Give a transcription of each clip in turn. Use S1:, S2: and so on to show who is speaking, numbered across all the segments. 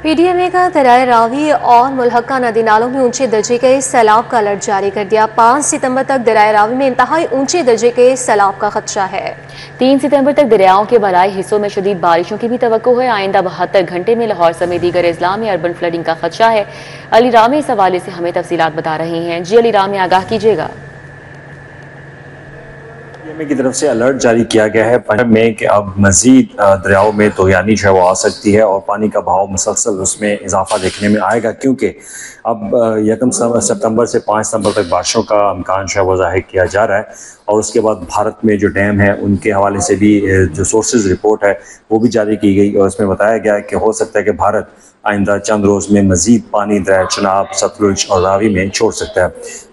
S1: PDMA का दरियाए रावी और मुल्हका नदी नालों में ऊंचे दर्जे के सैलाब का अलर्ट जारी कर दिया। 5 सितंबर तक दरियाए रावी में इंतहाई ऊंचे दर्जे के सैलाब का खदशा है।
S2: 3 सितंबर तक दरियाओं के बलाई हिस्सों में शदीद बारिशों की भी तवक्को है। आइंदा 72 घंटे में लाहौर समेत दीगर अजला में अर्बन फ्लडिंग का खदशा है। अली रामी इस हवाले से हमें तफसीलात बता रहे हैं। जी अली रामी, आगाह कीजिएगा।
S3: पीएमए की तरफ से अलर्ट जारी किया गया है पंजाब में कि अब मजीद दरियाओं में तोयानी जो है वो आ सकती है और पानी का बहाव मुसलसल उसमें इजाफा देखने में आएगा, क्योंकि अब 1 सितंबर से 5 सितंबर तक बारिशों का इम्कान जो है वो जाहिर किया जा रहा है। और उसके बाद भारत में जो डैम है उनके हवाले से भी जो सोर्सेज रिपोर्ट है वो भी जारी की गई और उसमें बताया गया है कि हो सकता है कि भारत आइंदा चंद रोज़ में मजीद पानी दरिया चनाब, सतलुज और रावी में छोड़ सकता है।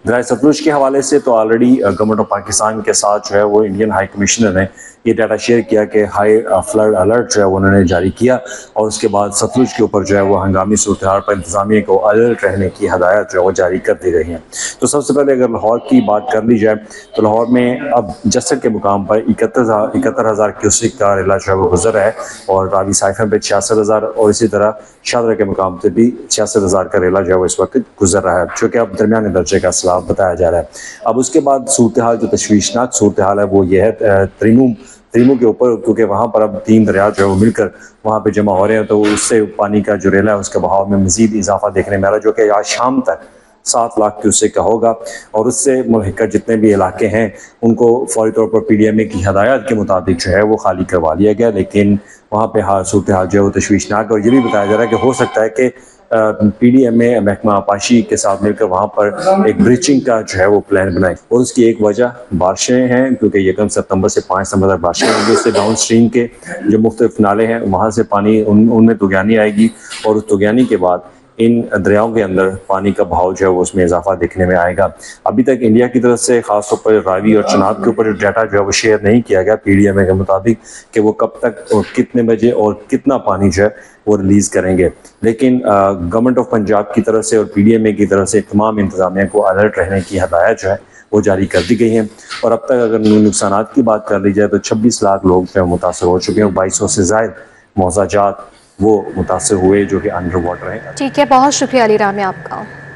S3: दरिया सतलुज के हवाले से तो ऑलरेडी गवर्नमेंट ऑफ पाकिस्तान के साथ जो है वो इंडियन हाई कमिश्नर ने ये डाटा शेयर किया कि हाई फ्लड अलर्ट जो है वो उन्होंने जारी किया और उसके बाद सतलुज के ऊपर जो है वो हंगामी सूरत पर इंतजामिया को अलर्ट रहने की हदायत जो है वो जारी कर दी गई हैं। तो सबसे पहले अगर लाहौर की बात कर ली जाए तो लाहौर में अब जसर के मुकाम पर 71,000 क्यूसिक का रेला जो है वो गुजर है और रावी साइफन पे 66,000 और इसी तरह शादरा के मुकाम पर भी 66,000 का रेला जो है वो इस वक्त गुजर रहा है, जो कि अब दरमियाने दर्जे का सैलाब बताया जा रहा है। अब उसके बाद सूरत हाल जो तशवीशनाक सूरत हाल है वो ये है तरीमू के ऊपर, क्योंकि वहाँ पर अब 3 दरिया जो है वो मिलकर वहाँ पे जमा हो रहे हैं, तो उससे पानी का जो रेला है उसके बहाव में मजीद इजाफा देखने में आ रहा है, जो कि आज शाम तक 7 लाख क्यूसेक का होगा और उससे मुल्हिका जितने भी इलाके हैं उनको फौरी तौर पर पीडीएमए की हदायत के मुताबिक जो है वो खाली करवा लिया गया। लेकिन वहाँ पे सूरत हाल जो है वो तशवीशनाक और ये भी बताया जा रहा है कि हो सकता है कि पीडीएमए महकमा आपाशी के साथ मिलकर वहाँ पर एक ब्रीचिंग का जो है वो प्लान बनाए और उसकी एक वजह बारिशें हैं, क्योंकि 1 सितंबर से 5 सितंबर तक बारिशें होंगी। उससे डाउन स्ट्रीम के जो मुख्तलिफ नाले हैं वहाँ से पानी उनमें तुगानी आएगी और उस तुगानी के बाद इन दरियाओं के अंदर पानी का बहाव जो है वो उसमें इजाफा देखने में आएगा। अभी तक इंडिया की तरफ से खासतौर पर रावी और चनाब के ऊपर डाटा जो है वो शेयर नहीं किया गया पीडीएमए के मुताबिक कि वो कब तक और कितने बजे और कितना पानी जो है वो रिलीज़ करेंगे। लेकिन गवर्नमेंट ऑफ पंजाब की तरफ से और पीडीएमए की तरफ से तमाम इंतजामिया को अलर्ट रहने की हदायत जो है वो जारी कर दी गई है। और अब तक अगर नुकसान की बात कर ली जाए तो 26 लाख लोग जो है मुतासर हो चुके हैं, 2200 से ज़ायद मौजाजात वो मुतासर हुए जो कि अंडर वाटर हैं।
S1: ठीक है, बहुत शुक्रिया अली रामी आपका।